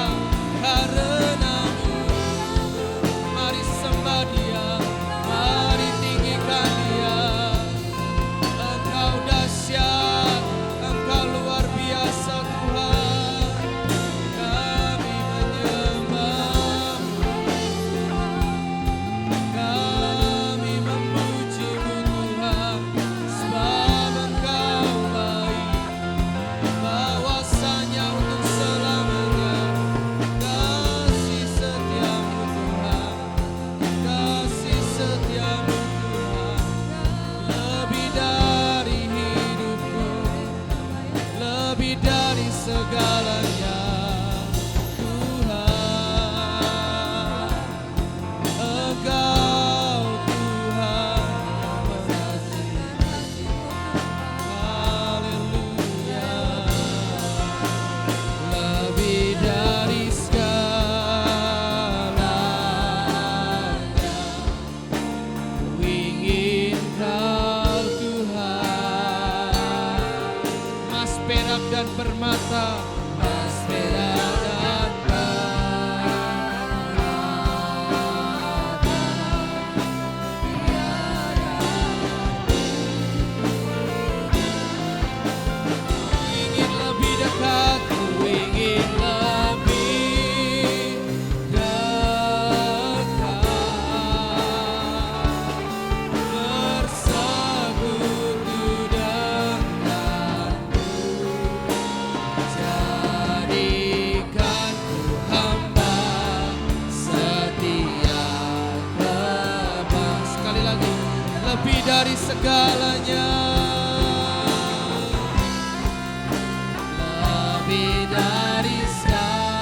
karenamu. Mari sembah Dia, mari tinggikan Dia. Engkau dahsyat, Engkau luar biasa Tuhan. Kami menyembah-Mu, kami memuji-Mu Tuhan, sebab Engkau baik, bahwasanya untuk selamanya kasih setiamu Tuhan, kasih setiamu Tuhan, lebih dari hidupku, lebih dari segalanya Tuhan. Engkau Tuhan mengasihi. Haleluya. Lebih dari segalanya ku ingin Kau Tuhan. Mas perak dan permata, mas perak dan permata, ku ingin lebih dekat, ku ingin lebih dekat, bersekutu denganmu. Jadikan ku hamba setia kepadamu. Sekali lagi, lebih dari segalanya, lebih dari segalanya,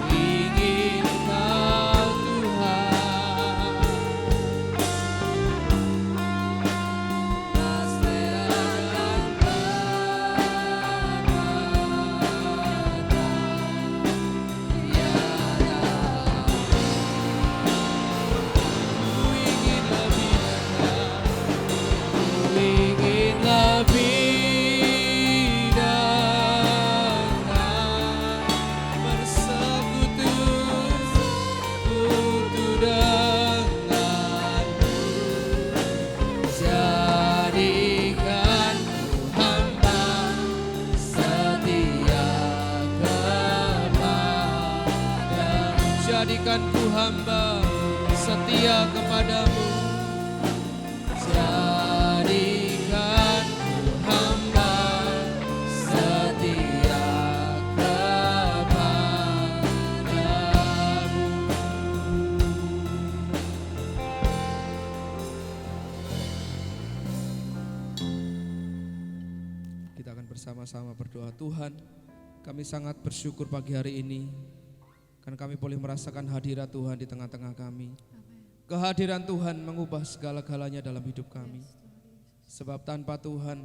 ku ingin Kau Tuhan. Mas perak dan permata, tiada. Ku ingin lebih dekat, ku ingin lebih dekat, bersekutu denganmu. Jadikan ku hamba setia kepadamu. Jadikan ku hamba setia kepadamu. Jadikan ku hamba setia kepadamu. Kita akan bersama-sama berdoa. Tuhan, kami sangat bersyukur pagi hari ini karena kami boleh merasakan hadirat Tuhan di tengah-tengah kami. Kehadiran Tuhan mengubah segala-galanya dalam hidup kami. Sebab tanpa Tuhan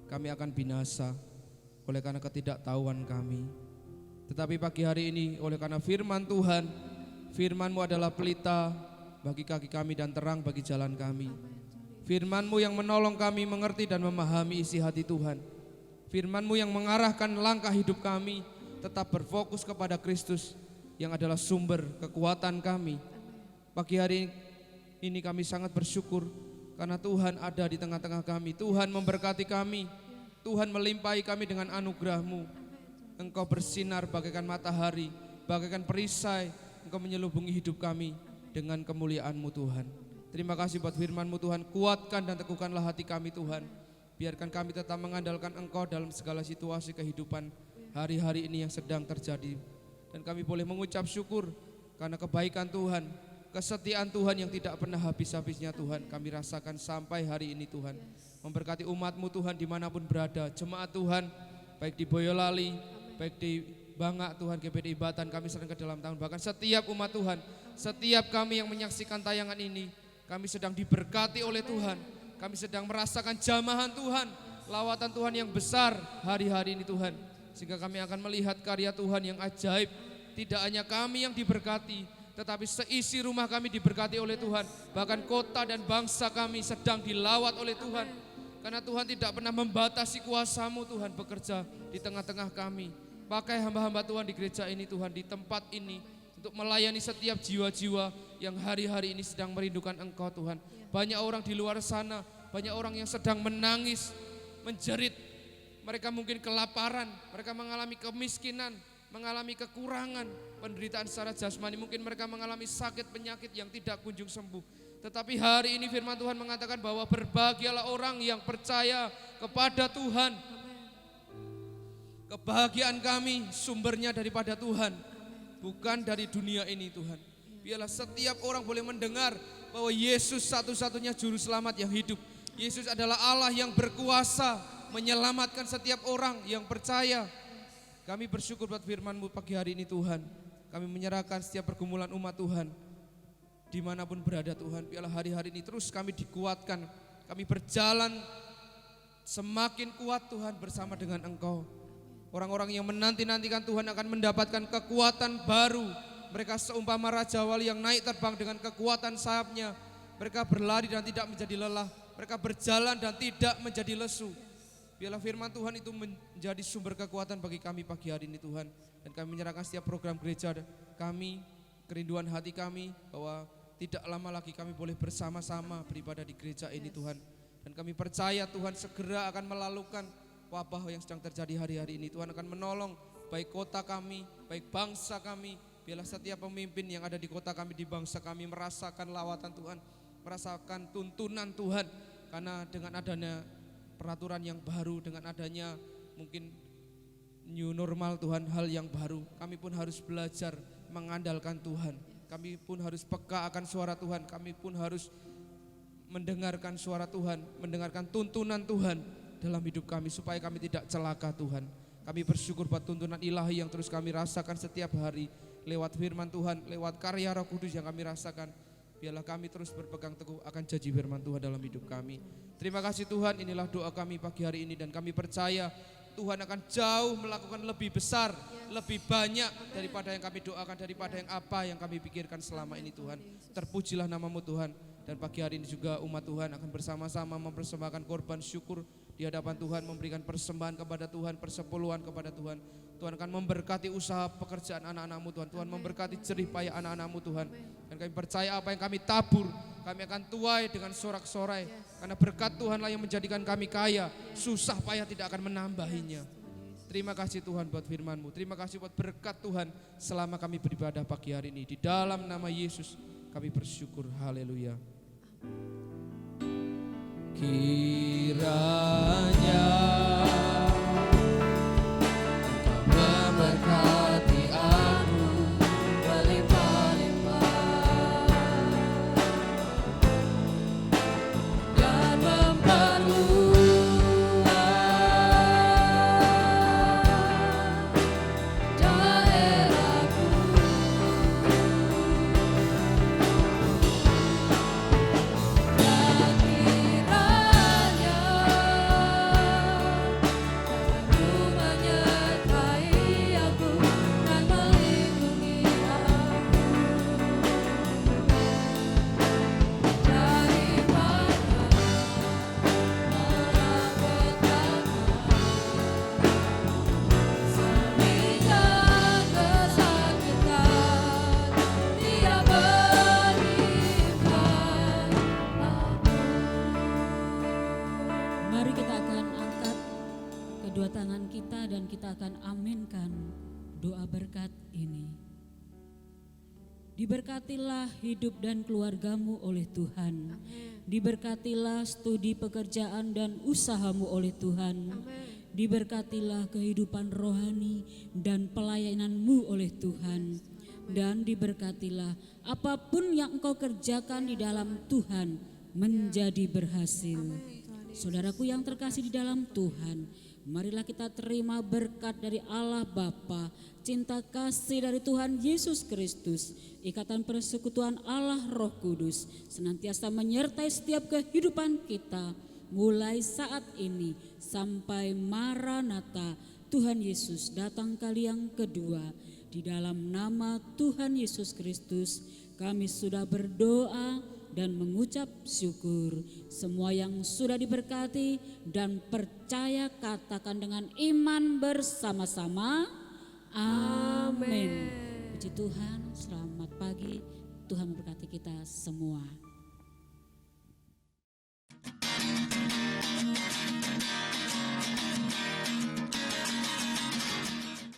kami akan binasa oleh karena ketidaktahuan kami. Tetapi pagi hari ini oleh karena firman Tuhan, firman-Mu adalah pelita bagi kaki kami dan terang bagi jalan kami. Firman-Mu yang menolong kami mengerti dan memahami isi hati Tuhan. Firman-Mu yang mengarahkan langkah hidup kami tetap berfokus kepada Kristus yang adalah sumber kekuatan kami. Pagi hari ini kami sangat bersyukur karena Tuhan ada di tengah-tengah kami. Tuhan memberkati kami, Tuhan melimpahi kami dengan anugerah-Mu. Engkau bersinar bagaikan matahari, bagaikan perisai. Engkau menyelubungi hidup kami dengan kemuliaan-Mu Tuhan. Terima kasih buat firman-Mu Tuhan. Kuatkan dan teguhkanlah hati kami Tuhan. Biarkan kami tetap mengandalkan Engkau dalam segala situasi kehidupan hari-hari ini yang sedang terjadi. Dan kami boleh mengucap syukur karena kebaikan Tuhan, kesetiaan Tuhan yang tidak pernah habis-habisnya Tuhan. Kami rasakan sampai hari ini Tuhan. Memberkati umat-Mu Tuhan dimanapun berada. Jemaat Tuhan, baik di Boyolali, baik di Bangak Tuhan, GPDI Batan, kami sering ke dalam tahun. Bahkan setiap umat Tuhan, setiap kami yang menyaksikan tayangan ini, kami sedang diberkati oleh Tuhan. Kami sedang merasakan jamahan Tuhan, lawatan Tuhan yang besar hari-hari ini Tuhan. Sehingga kami akan melihat karya Tuhan yang ajaib. Tidak hanya kami yang diberkati, tetapi seisi rumah kami diberkati oleh Tuhan. Bahkan kota dan bangsa kami sedang dilawat oleh Tuhan. Karena Tuhan tidak pernah membatasi kuasa-Mu Tuhan bekerja di tengah-tengah kami. Pakai hamba-hamba Tuhan di gereja ini Tuhan, di tempat ini, untuk melayani setiap jiwa-jiwa yang hari-hari ini sedang merindukan Engkau Tuhan. Banyak orang di luar sana, banyak orang yang sedang menangis, menjerit. Mereka mungkin kelaparan, mereka mengalami kemiskinan, mengalami kekurangan, penderitaan secara jasmani. Mungkin mereka mengalami sakit penyakit yang tidak kunjung sembuh. Tetapi hari ini firman Tuhan mengatakan bahwa berbahagialah orang yang percaya kepada Tuhan. Kebahagiaan kami sumbernya daripada Tuhan, bukan dari dunia ini Tuhan. Biarlah setiap orang boleh mendengar bahwa Yesus satu-satunya juru selamat yang hidup. Yesus adalah Allah yang berkuasa menyelamatkan setiap orang yang percaya. Kami bersyukur buat firman-Mu pagi hari ini Tuhan. Kami menyerahkan setiap pergumulan umat Tuhan dimanapun berada Tuhan. Biarlah hari-hari ini terus kami dikuatkan. Kami berjalan semakin kuat Tuhan bersama dengan Engkau. Orang-orang yang menanti-nantikan Tuhan akan mendapatkan kekuatan baru. Mereka seumpama Raja Wali yang naik terbang dengan kekuatan sayapnya. Mereka berlari dan tidak menjadi lelah. Mereka berjalan dan tidak menjadi lesu. Biarlah firman Tuhan itu menjadi sumber kekuatan bagi kami pagi hari ini Tuhan. Dan kami menyerahkan setiap program gereja kami, kerinduan hati kami, bahwa tidak lama lagi kami boleh bersama-sama beribadah di gereja ini Tuhan. Dan kami percaya Tuhan segera akan melalukan wabah yang sedang terjadi hari-hari ini. Tuhan akan menolong baik kota kami, baik bangsa kami. Biarlah setiap pemimpin yang ada di kota kami, di bangsa kami merasakan lawatan Tuhan, merasakan tuntunan Tuhan. Karena dengan adanya peraturan yang baru, dengan adanya mungkin new normal Tuhan, hal yang baru, kami pun harus belajar mengandalkan Tuhan. Kami pun harus peka akan suara Tuhan. Kami pun harus mendengarkan suara Tuhan, mendengarkan tuntunan Tuhan dalam hidup kami, supaya kami tidak celaka Tuhan. Kami bersyukur buat tuntunan ilahi yang terus kami rasakan setiap hari lewat firman Tuhan, lewat karya Roh Kudus yang kami rasakan. Biarlah kami terus berpegang teguh akan janji firman Tuhan dalam hidup kami. Terima kasih Tuhan, inilah doa kami pagi hari ini, dan kami percaya Tuhan akan jauh melakukan lebih besar, lebih banyak daripada yang kami doakan, daripada yang apa yang kami pikirkan selama ini Tuhan. Terpujilah nama-Mu Tuhan. Dan pagi hari ini juga umat Tuhan akan bersama-sama mempersembahkan korban syukur di hadapan Tuhan, memberikan persembahan kepada Tuhan, persepuluhan kepada Tuhan. Tuhan akan memberkati usaha pekerjaan anak-anak-Mu Tuhan. Tuhan memberkati jerih payah anak-anak-Mu Tuhan. Dan kami percaya apa yang kami tabur, kami akan tuai dengan sorak-sorai. Karena berkat Tuhanlah yang menjadikan kami kaya, susah payah tidak akan menambahinya. Terima kasih Tuhan buat firman-Mu. Terima kasih buat berkat Tuhan selama kami beribadah pagi hari ini. Di dalam nama Yesus kami bersyukur. Haleluya. Kiranya memberkati aku berlimpah-limpah dan memperluas daerahku. Dan kiranya kedua tangan kita dan kita akan aminkan doa berkat ini. Diberkatilah hidup dan keluargamu oleh Tuhan. Amin. Diberkatilah studi pekerjaan dan usahamu oleh Tuhan. Diberkatilah kehidupan rohani dan pelayananmu oleh Tuhan. Dan diberkatilah apapun yang engkau kerjakan di dalam Tuhan menjadi berhasil. Saudaraku yang terkasih di dalam Tuhan, marilah kita terima berkat dari Allah Bapa, cinta kasih dari Tuhan Yesus Kristus, ikatan persekutuan Allah Roh Kudus senantiasa menyertai setiap kehidupan kita mulai saat ini sampai Maranatha, Tuhan Yesus datang kali yang kedua. Di dalam nama Tuhan Yesus Kristus kami sudah berdoa dan mengucap syukur. Semua yang sudah diberkati dan percaya katakan dengan iman bersama-sama. Amin. Puji Tuhan, selamat pagi. Tuhan memberkati kita semua.